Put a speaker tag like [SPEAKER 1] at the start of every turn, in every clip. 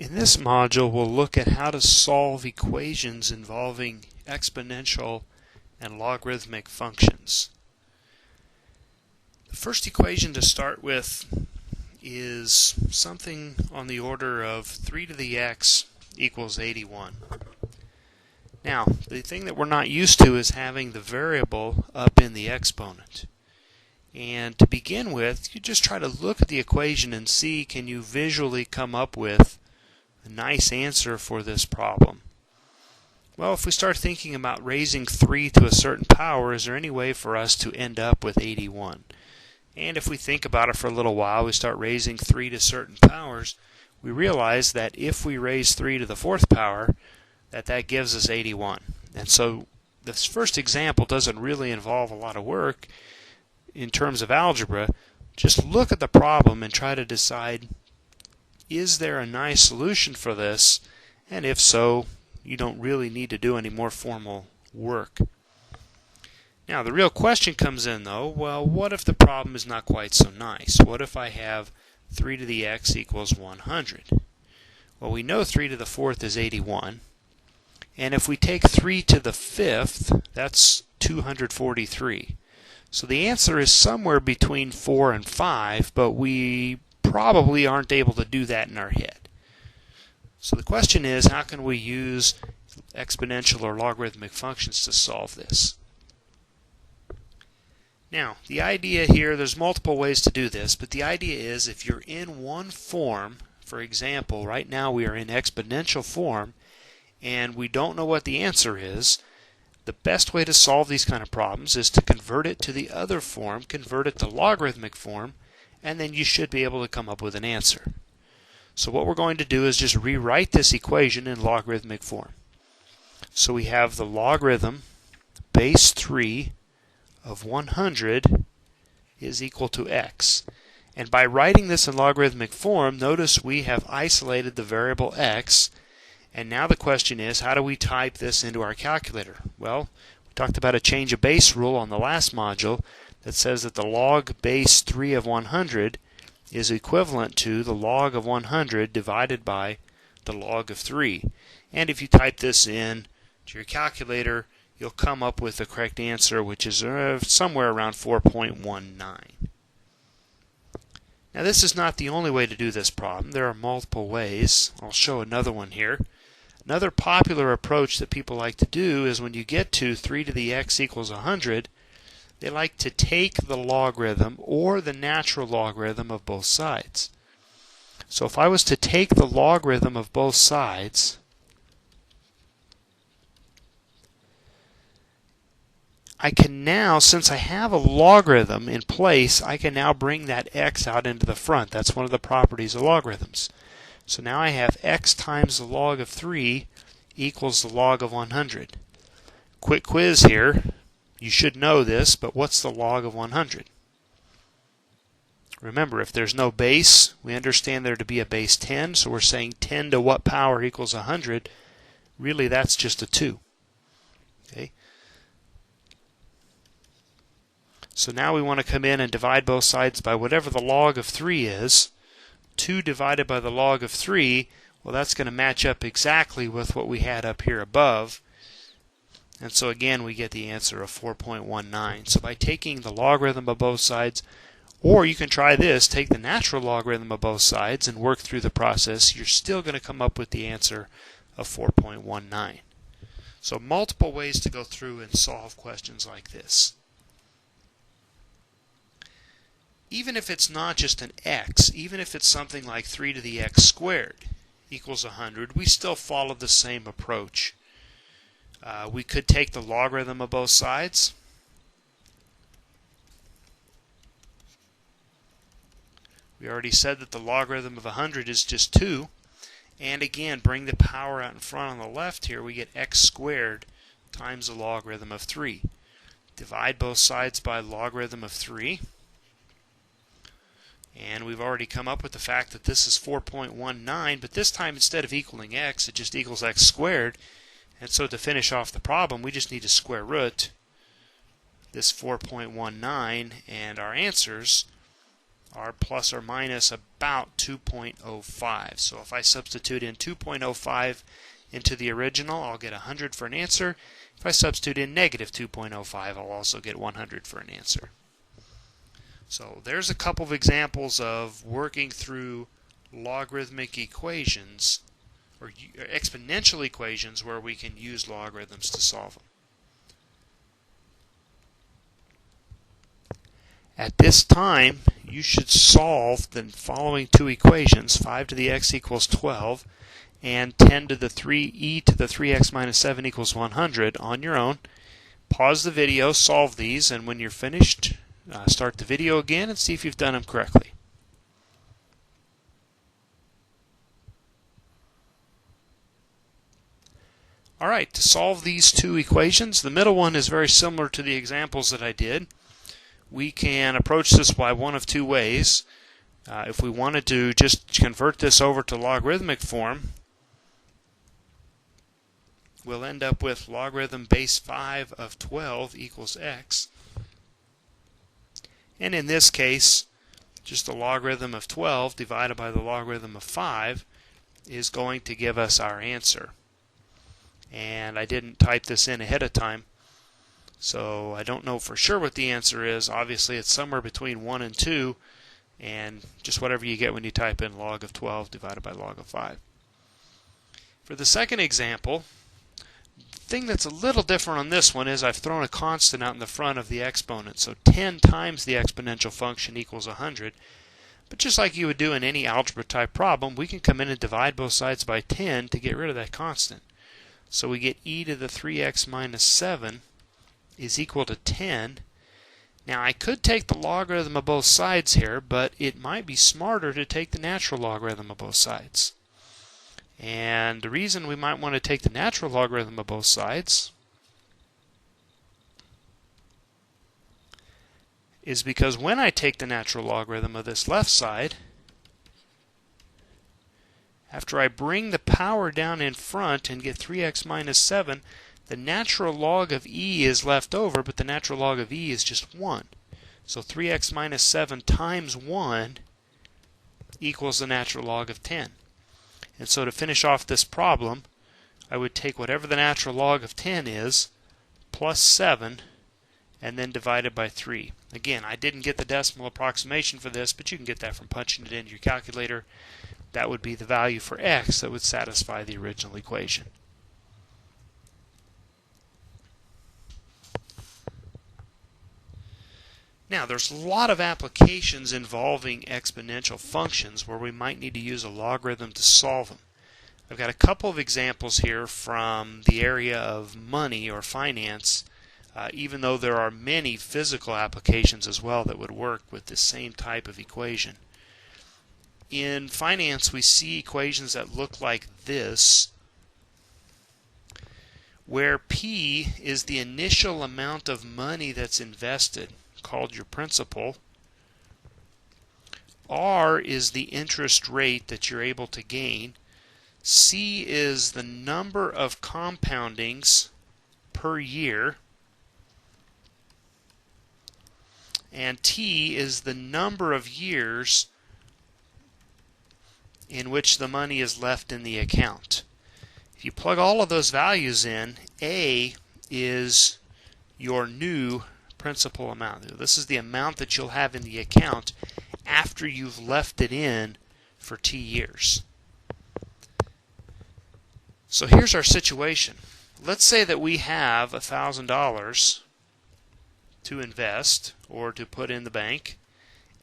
[SPEAKER 1] In this module, we'll look at how to solve equations involving exponential and logarithmic functions. The first equation to start with is something on the order of 3 to the x equals 81. Now, the thing that we're not used to is having the variable up in the exponent. And to begin with, you just try to look at the equation and see, can you visually come up with a nice answer for this problem? Well, if we start thinking about raising 3 to a certain power, is there any way for us to end up with 81? And if we think about it for a little while, we start raising 3 to certain powers, we realize that if we raise 3 to the 4th power, that gives us 81. And so this first example doesn't really involve a lot of work in terms of algebra. Just look at the problem and try to decide, is there a nice solution for this? And if so, you don't really need to do any more formal work. Now, the real question comes in though, well, what if the problem is not quite so nice? What if I have 3 to the x equals 100? Well, we know 3 to the 4th is 81. And if we take 3 to the 5th, that's 243. So the answer is somewhere between 4 and 5, but we probably aren't able to do that in our head. So the question is, how can we use exponential or logarithmic functions to solve this? Now, the idea here, there's multiple ways to do this, but the idea is if you're in one form, for example, right now we are in exponential form, and we don't know what the answer is, the best way to solve these kind of problems is to convert it to the other form, convert it to logarithmic form, and then you should be able to come up with an answer. So what we're going to do is just rewrite this equation in logarithmic form. So we have the logarithm base 3 of 100 is equal to x. And by writing this in logarithmic form, notice we have isolated the variable x. And now the question is, how do we type this into our calculator? Well, we talked about a change of base rule on the last module that says that the log base 3 of 100 is equivalent to the log of 100 divided by the log of 3. And if you type this in to your calculator, you'll come up with the correct answer, which is somewhere around 4.19. Now, this is not the only way to do this problem. There are multiple ways. I'll show another one here. Another popular approach that people like to do is when you get to 3 to the x equals 100, they like to take the logarithm or the natural logarithm of both sides. So if I was to take the logarithm of both sides, I can now, since I have a logarithm in place, I can now bring that x out into the front. That's one of the properties of logarithms. So now I have x times the log of 3 equals the log of 100. Quick quiz here. You should know this, but what's the log of 100? Remember, if there's no base, we understand there to be a base 10, so we're saying 10 to what power equals 100? Really, that's just a 2. Okay? So now we want to come in and divide both sides by whatever the log of 3 is. 2 divided by the log of 3, well, that's going to match up exactly with what we had up here above. And so again, we get the answer of 4.19. So by taking the logarithm of both sides, or you can try this, take the natural logarithm of both sides and work through the process, you're still going to come up with the answer of 4.19. So multiple ways to go through and solve questions like this. Even if it's not just an x, even if it's something like 3 to the x squared equals 100, we still follow the same approach. We could take the logarithm of both sides. We already said that the logarithm of 100 is just 2. And again, bring the power out in front on the left here, we get x squared times the logarithm of 3. Divide both sides by logarithm of 3. And we've already come up with the fact that this is 4.19, but this time instead of equaling x, it just equals x squared. And so to finish off the problem, we just need to square root this 4.19, and our answers are plus or minus about 2.05. So if I substitute in 2.05 into the original, I'll get 100 for an answer. If I substitute in negative 2.05, I'll also get 100 for an answer. So there's a couple of examples of working through logarithmic equations or exponential equations where we can use logarithms to solve them. At this time, you should solve the following two equations, 5 to the x equals 12 and 10 to the 3e to the 3x minus 7 equals 100 on your own. Pause the video, solve these, and when you're finished, start the video again and see if you've done them correctly. Alright, to solve these two equations, the middle one is very similar to the examples that I did. We can approach this by one of two ways. If we wanted to just convert this over to logarithmic form, we'll end up with logarithm base 5 of 12 equals x. And in this case, just the logarithm of 12 divided by the logarithm of 5 is going to give us our answer. And I didn't type this in ahead of time, so I don't know for sure what the answer is. Obviously, it's somewhere between 1 and 2, and just whatever you get when you type in log of 12 divided by log of 5. For the second example, the thing that's a little different on this one is I've thrown a constant out in the front of the exponent. So 10 times the exponential function equals 100. But just like you would do in any algebra type problem, we can come in and divide both sides by 10 to get rid of that constant. So we get e to the 3x minus 7 is equal to 10. Now I could take the logarithm of both sides here, but it might be smarter to take the natural logarithm of both sides. And the reason we might want to take the natural logarithm of both sides is because when I take the natural logarithm of this left side, after I bring the power down in front and get 3x minus 7, the natural log of e is left over, but the natural log of e is just 1. So 3x minus 7 times 1 equals the natural log of 10. And so to finish off this problem, I would take whatever the natural log of 10 is, plus 7, and then divide it by 3. Again, I didn't get the decimal approximation for this, but you can get that from punching it into your calculator. That would be the value for x that would satisfy the original equation. Now, there's a lot of applications involving exponential functions where we might need to use a logarithm to solve them. I've got a couple of examples here from the area of money or finance, even though there are many physical applications as well that would work with the same type of equation. In finance, we see equations that look like this, where P is the initial amount of money that's invested, called your principal. R is the interest rate that you're able to gain. C is the number of compoundings per year. And T is the number of years in which the money is left in the account. If you plug all of those values in, A is your new principal amount. This is the amount that you'll have in the account after you've left it in for T years. So here's our situation. Let's say that we have $1,000 to invest or to put in the bank,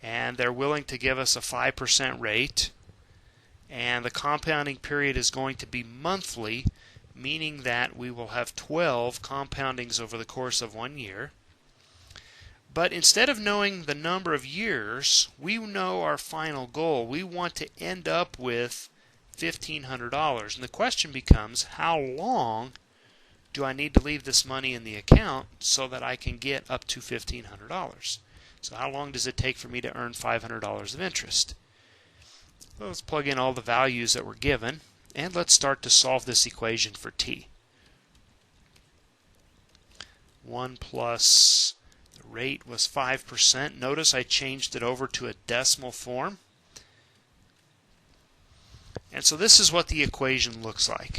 [SPEAKER 1] and they're willing to give us a 5% rate, and the compounding period is going to be monthly, meaning that we will have 12 compoundings over the course of 1 year. But instead of knowing the number of years, we know our final goal. We want to end up with $1,500. And the question becomes, how long do I need to leave this money in the account so that I can get up to $1,500? So how long does it take for me to earn $500 of interest? Well, let's plug in all the values that were given, and let's start to solve this equation for t. 1 plus the rate was 5%. Notice I changed it over to a decimal form. And so this is what the equation looks like.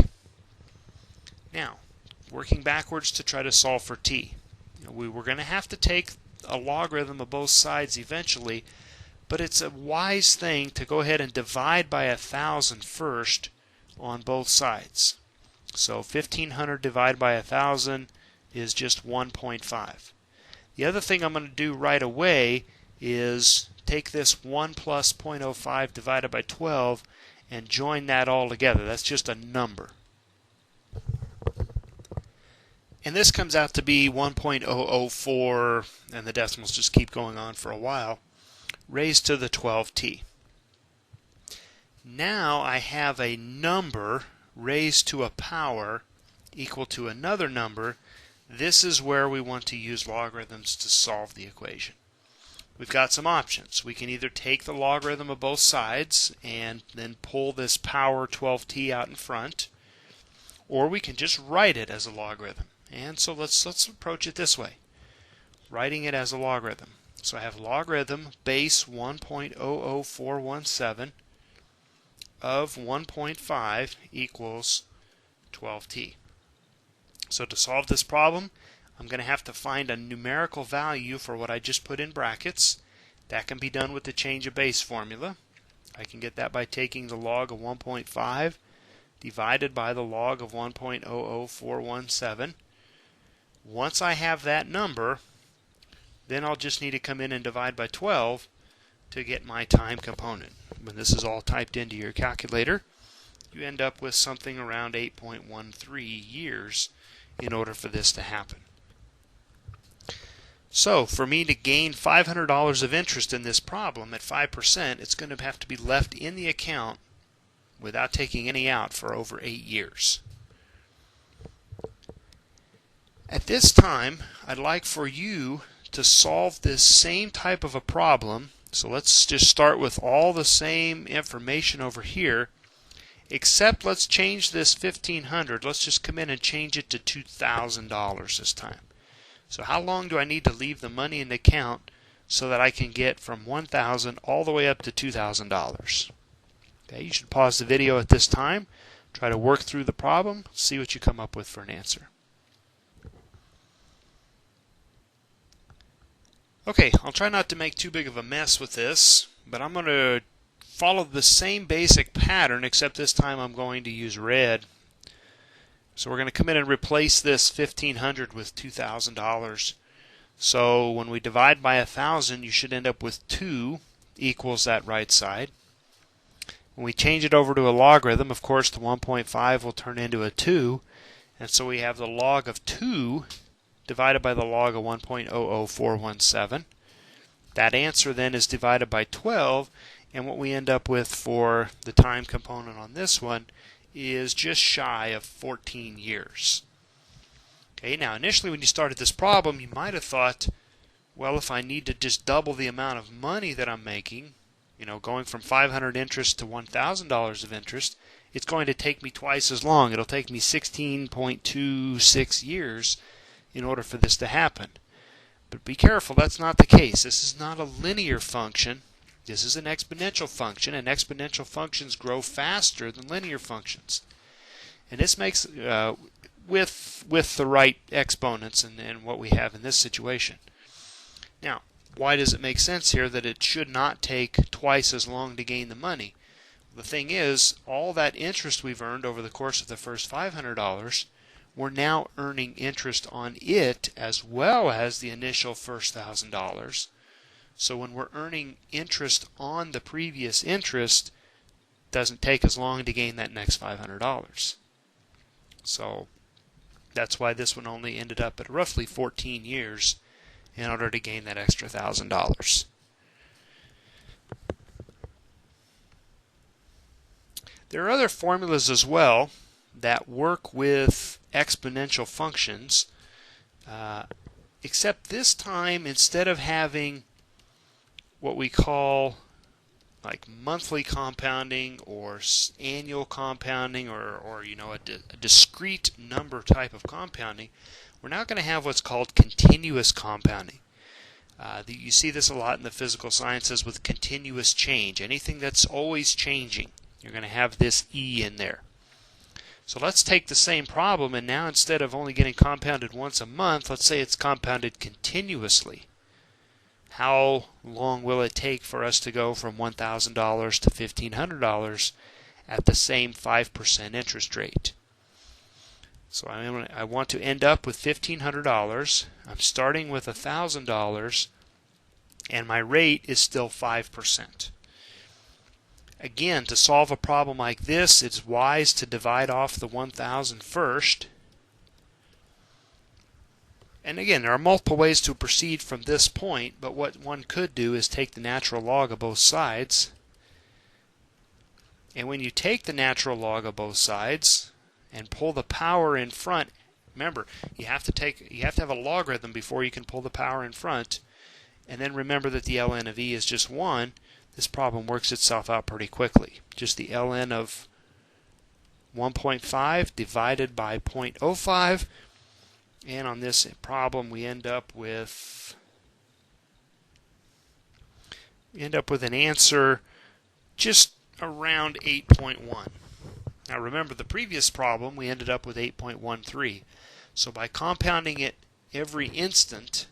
[SPEAKER 1] Now, working backwards to try to solve for t. We're going to have to take a logarithm of both sides eventually, but it's a wise thing to go ahead and divide by 1,000 first on both sides. So 1,500 divided by 1,000 is just 1.5. The other thing I'm going to do right away is take this 1 plus 0.05 divided by 12 and join that all together. That's just a number. And this comes out to be 1.004, and the decimals just keep going on for a while, raised to the 12t. Now I have a number raised to a power equal to another number. This is where we want to use logarithms to solve the equation. We've got some options. We can either take the logarithm of both sides and then pull this power 12t out in front, or we can just write it as a logarithm. And so let's approach it this way, writing it as a logarithm. So I have logarithm base 1.00417 of 1.5 equals 12t. So to solve this problem, I'm going to have to find a numerical value for what I just put in brackets. That can be done with the change of base formula. I can get that by taking the log of 1.5 divided by the log of 1.00417. Once I have that number, then I'll just need to come in and divide by 12 to get my time component. When this is all typed into your calculator, you end up with something around 8.13 years in order for this to happen. So for me to gain $500 of interest in this problem at 5%, it's going to have to be left in the account without taking any out for over 8 years. At this time, I'd like for you to solve this same type of a problem. So let's just start with all the same information over here, except let's change this 1,500. Let's just come in and change it to $2,000 this time. So how long do I need to leave the money in the account so that I can get from $1,000 all the way up to $2,000? Okay, you should pause the video at this time, try to work through the problem, see what you come up with for an answer. Okay, I'll try not to make too big of a mess with this, but I'm going to follow the same basic pattern, except this time I'm going to use red. So we're going to come in and replace this $1,500 with $2,000. So when we divide by 1,000, you should end up with 2 equals that right side. When we change it over to a logarithm, of course the 1.5 will turn into a 2, and so we have the log of 2 divided by the log of 1.00417. That answer then is divided by 12, and what we end up with for the time component on this one is just shy of 14 years. Okay, now initially when you started this problem, you might have thought, well, if I need to just double the amount of money that I'm making, going from $500 interest to $1,000 of interest, it's going to take me twice as long. It'll take me 16.26 years in order for this to happen. But be careful, that's not the case. This is not a linear function. This is an exponential function, and exponential functions grow faster than linear functions. And this makes, with the right exponents and what we have in this situation. Now, why does it make sense here that it should not take twice as long to gain the money? The thing is, all that interest we've earned over the course of the first $500, we're now earning interest on it as well as the initial first $1,000. So when we're earning interest on the previous interest, it doesn't take as long to gain that next $500. So that's why this one only ended up at roughly 14 years in order to gain that extra $1,000. There are other formulas as well that work with exponential functions, except this time, instead of having what we call like monthly compounding or annual compounding or a discrete number type of compounding, we're now going to have what's called continuous compounding. You see this a lot in the physical sciences with continuous change. Anything that's always changing, you're going to have this E in there. So let's take the same problem, and now instead of only getting compounded once a month, let's say it's compounded continuously. How long will it take for us to go from $1,000 to $1,500 at the same 5% interest rate? So I want to end up with $1,500. I'm starting with $1,000, and my rate is still 5%. Again, to solve a problem like this, it's wise to divide off the 1,000 first. And again, there are multiple ways to proceed from this point, but what one could do is take the natural log of both sides. And when you take the natural log of both sides and pull the power in front, remember, you have to have a logarithm before you can pull the power in front. And then remember that the ln of e is just 1. This problem works itself out pretty quickly. Just the ln of 1.5 divided by 0.05, and on this problem we end up with an answer just around 8.1. Now remember, the previous problem we ended up with 8.13. So by compounding it every instant,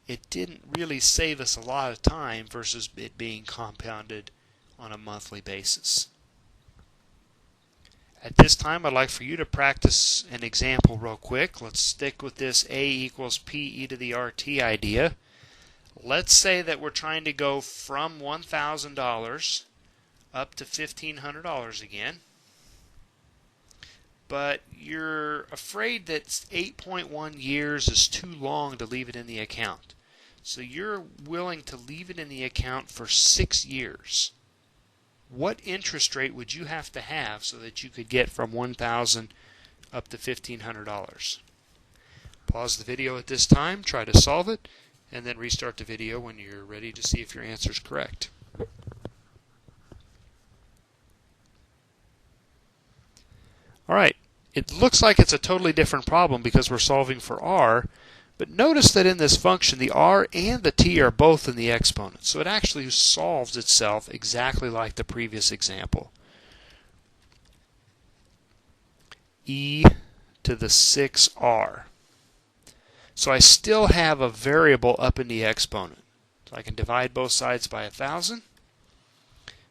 [SPEAKER 1] it didn't really save us a lot of time versus it being compounded on a monthly basis. At this time, I'd like for you to practice an example real quick. Let's stick with this a equals p e to the rt idea. Let's say that we're trying to go from $1,000 up to $1,500 again. But you're afraid that 8.1 years is too long to leave it in the account. So you're willing to leave it in the account for 6 years. What interest rate would you have to have so that you could get from $1,000 up to $1,500? Pause the video at this time, try to solve it, and then restart the video when you're ready to see if your answer is correct. Alright, it looks like it's a totally different problem because we're solving for r, but notice that in this function the r and the t are both in the exponent, so it actually solves itself exactly like the previous example. E to the 6r. So I still have a variable up in the exponent. So I can divide both sides by 1,000,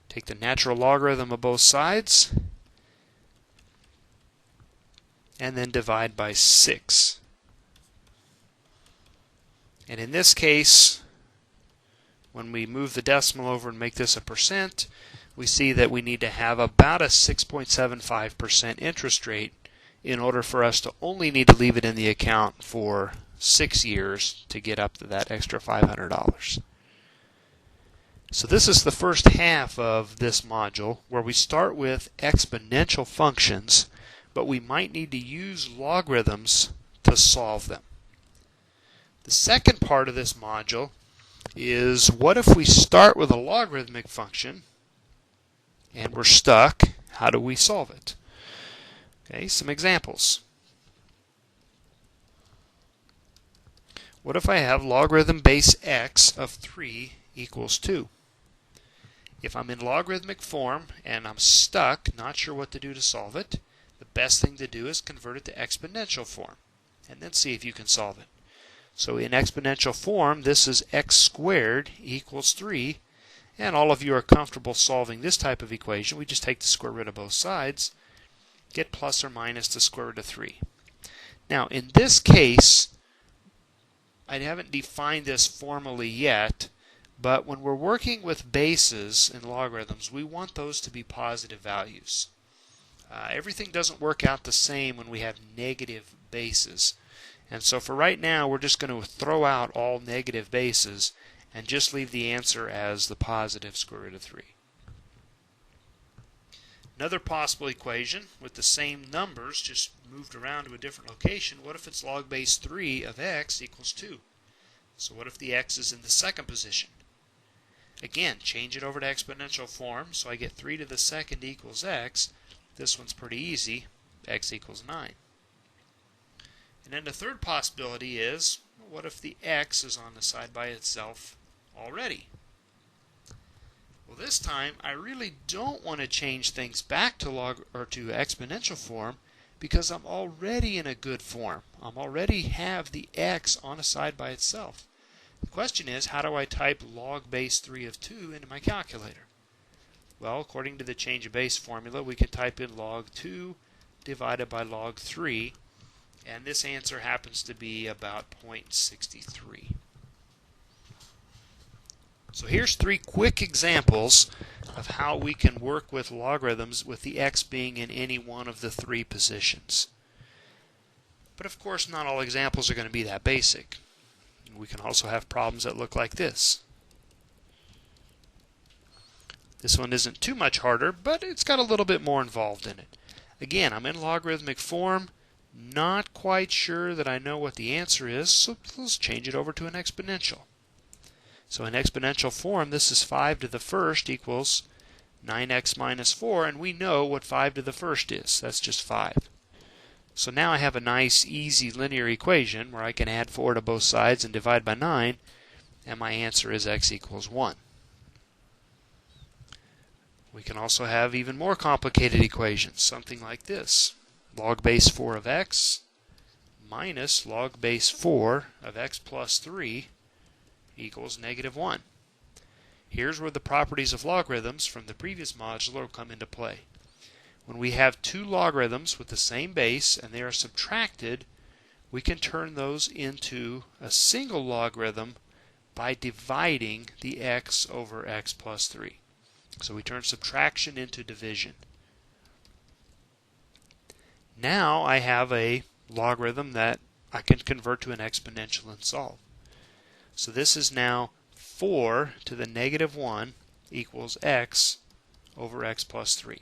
[SPEAKER 1] take the natural logarithm of both sides, and then divide by 6. And in this case, when we move the decimal over and make this a percent, we see that we need to have about a 6.75% interest rate in order for us to only need to leave it in the account for 6 years to get up to that extra $500. So this is the first half of this module where we start with exponential functions, but we might need to use logarithms to solve them. The second part of this module is, what if we start with a logarithmic function and we're stuck? How do we solve it? Okay, some examples. What if I have logarithm base x of 3 equals 2? If I'm in logarithmic form and I'm stuck, not sure what to do to solve it, the best thing to do is convert it to exponential form and then see if you can solve it. So in exponential form, this is x squared equals 3, and all of you are comfortable solving this type of equation. We just take the square root of both sides, get plus or minus the square root of 3. Now in this case, I haven't defined this formally yet, but when we're working with bases in logarithms, we want those to be positive values. Everything doesn't work out the same when we have negative bases. And so for right now, we're just going to throw out all negative bases and just leave the answer as the positive square root of 3. Another possible equation with the same numbers, just moved around to a different location. What if it's log base 3 of x equals 2? So what if the x is in the second position? Again, change it over to exponential form, so I get 3 to the second equals x. This one's pretty easy, x equals 9. And then the third possibility is, What if the x is on the side by itself already? Well, this time I really don't want to change things back to to exponential form because I'm already in a good form. I'm already have the x on a side by itself. The question is, how do I type log base 3 of 2 into my calculator? Well, according to the change of base formula, we can type in log 2 divided by log 3, and this answer happens to be about 0.63. So here's 3 quick examples of how we can work with logarithms with the x being in any one of the 3 positions. But of course, not all examples are going to be that basic. We can also have problems that look like this. This one isn't too much harder, but it's got a little bit more involved in it. Again, I'm in logarithmic form, not quite sure that I know what the answer is, so let's change it over to an exponential. So in exponential form, this is 5 to the first equals 9x minus 4, and we know what 5 to the first is. That's just 5. So now I have a nice, easy linear equation where I can add 4 to both sides and divide by 9, and my answer is x equals 1. We can also have even more complicated equations, something like this. Log base 4 of x minus log base 4 of x plus 3 equals negative 1. Here's where the properties of logarithms from the previous modular come into play. When we have 2 logarithms with the same base and they are subtracted, we can turn those into a single logarithm by dividing the x over x plus 3. So we turn subtraction into division. Now I have a logarithm that I can convert to an exponential and solve. So this is now 4 to the negative 1 equals x over x plus 3.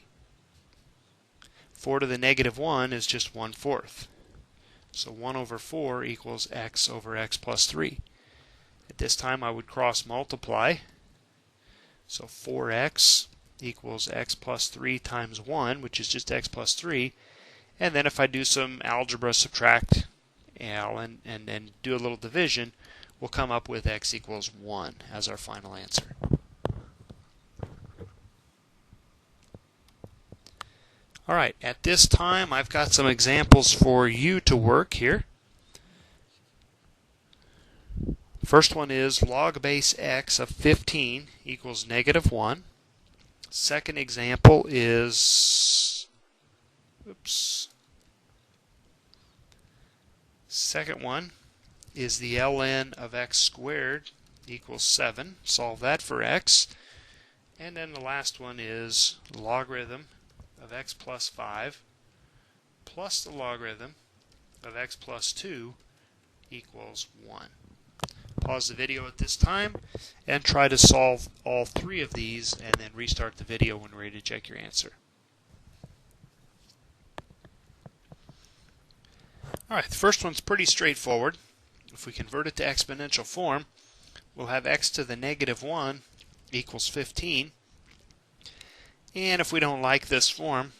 [SPEAKER 1] 4 to the negative 1 is just 1/4. So 1 over 4 equals x over x plus 3. At this time I would cross multiply. So 4x equals x plus 3 times 1, which is just x plus 3. And then if I do some algebra, subtract and do a little division, we'll come up with x equals 1 as our final answer. Alright, at this time I've got some examples for you to work here. First one is log base x of 15 equals negative 1. Second example is, second one is the ln of x squared equals 7. Solve that for x. And then the last one is logarithm of x plus 5 plus the logarithm of x plus 2 equals 1. Pause the video at this time and try to solve all 3 of these and then restart the video when ready to check your answer. Alright, the first one's pretty straightforward. If we convert it to exponential form, we'll have x to the negative 1 equals 15. And if we don't like this form,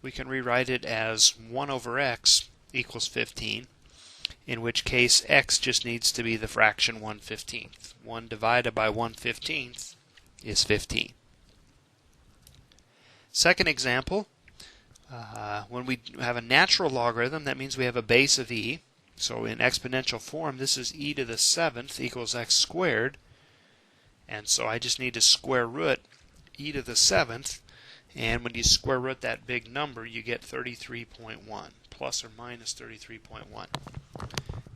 [SPEAKER 1] we can rewrite it as 1 over x equals 15, in which case x just needs to be the fraction 1/15. 1 divided by 1/15 is 15. Second example, when we have a natural logarithm, that means we have a base of e. So in exponential form, this is e to the 7th equals x squared. And so I just need to square root e to the 7th. And when you square root that big number, you get 33.1, plus or minus 33.1.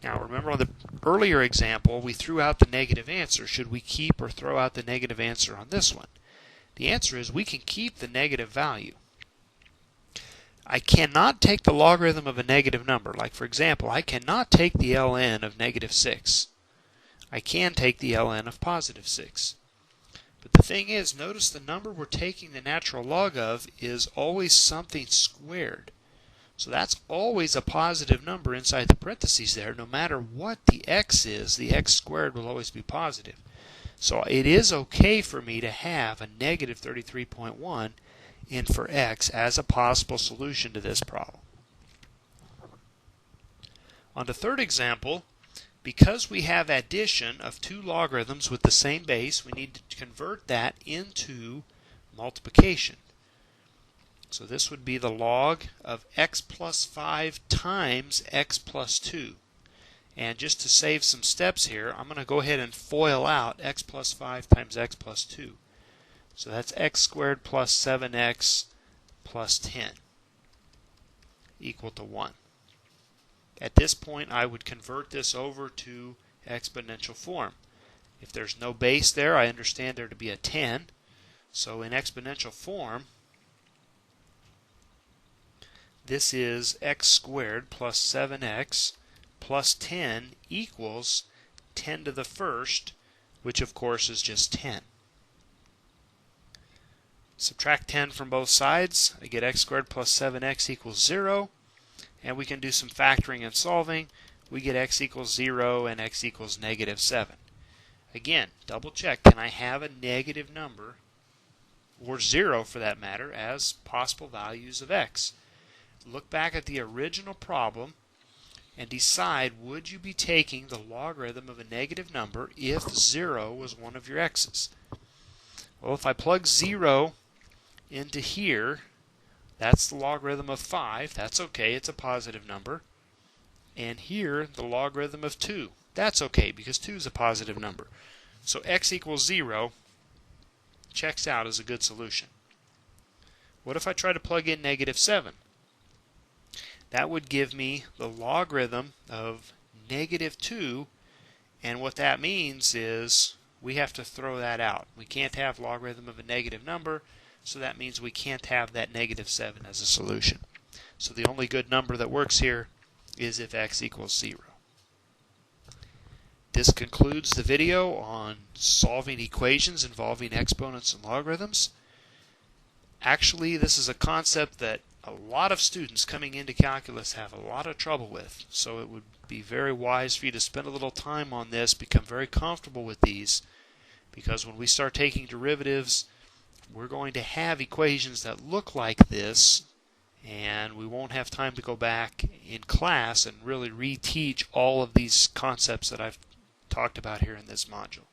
[SPEAKER 1] Now remember on the earlier example, we threw out the negative answer. Should we keep or throw out the negative answer on this one? The answer is we can keep the negative value. I cannot take the logarithm of a negative number. Like for example, I cannot take the ln of negative 6. I can take the ln of positive 6. But the thing is, notice the number we're taking the natural log of is always something squared. So that's always a positive number inside the parentheses there. No matter what the x is, the x squared will always be positive. So it is okay for me to have a negative 33.1 in for x as a possible solution to this problem. On the third example, Because we have addition of two logarithms with the same base, we need to convert that into multiplication. So this would be the log of x plus 5 times x plus 2. And just to save some steps here, I'm going to go ahead and FOIL out x plus 5 times x plus 2. So that's x squared plus 7x plus 10 equal to 1. At this point, I would convert this over to exponential form. If there's no base there, I understand there to be a 10. So in exponential form, this is x squared plus 7x plus 10 equals 10 to the first, which of course is just 10. Subtract 10 from both sides, I get x squared plus 7x equals 0. And we can do some factoring and solving. We get x equals 0 and x equals negative 7. Again, double check, can I have a negative number, or 0 for that matter, as possible values of x? Look back at the original problem and decide, would you be taking the logarithm of a negative number if 0 was one of your x's? Well, if I plug 0 into here, that's the logarithm of 5. That's okay, it's a positive number. And here, the logarithm of 2. That's okay, because 2 is a positive number. So x equals 0 checks out as a good solution. What if I try to plug in negative 7? That would give me the logarithm of negative 2, and what that means is we have to throw that out. We can't have logarithm of a negative number, so that means we can't have that negative 7 as a solution. So the only good number that works here is if x equals 0. This concludes the video on solving equations involving exponents and logarithms. Actually, this is a concept that a lot of students coming into calculus have a lot of trouble with. So it would be very wise for you to spend a little time on this, become very comfortable with these, because when we start taking derivatives, we're going to have equations that look like this, and we won't have time to go back in class and really reteach all of these concepts that I've talked about here in this module.